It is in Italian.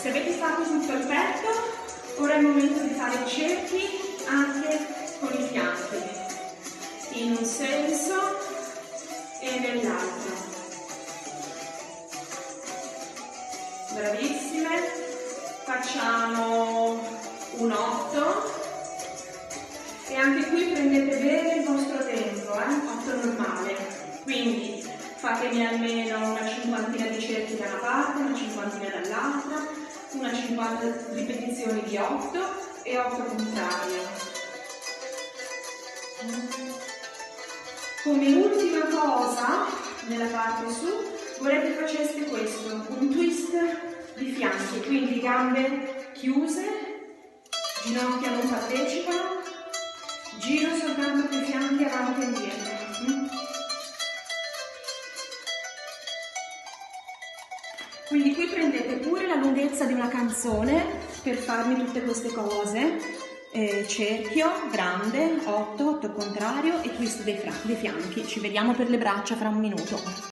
Se avete fatto tutto il petto, ora è il momento di fare cerchi anche con i fianchi, in un senso e nell'altro. Bravissime, facciamo un 8 e anche qui prendete bene il vostro tempo, 8 normale, quindi fatemi almeno una cinquantina di cerchi da una parte, una cinquantina dall'altra, una 50 ripetizioni di 8 e 8 contrario. Come ultima cosa, nella parte su, vorrei che faceste questo, un twist di fianchi, quindi gambe chiuse, ginocchia non partecipano, giro soltanto con i fianchi avanti e indietro. Quindi qui prendete pure la lunghezza di una canzone per farmi tutte queste cose. Cerchio, grande, 8, 8 contrario e twist dei fianchi. Ci vediamo per le braccia fra un minuto.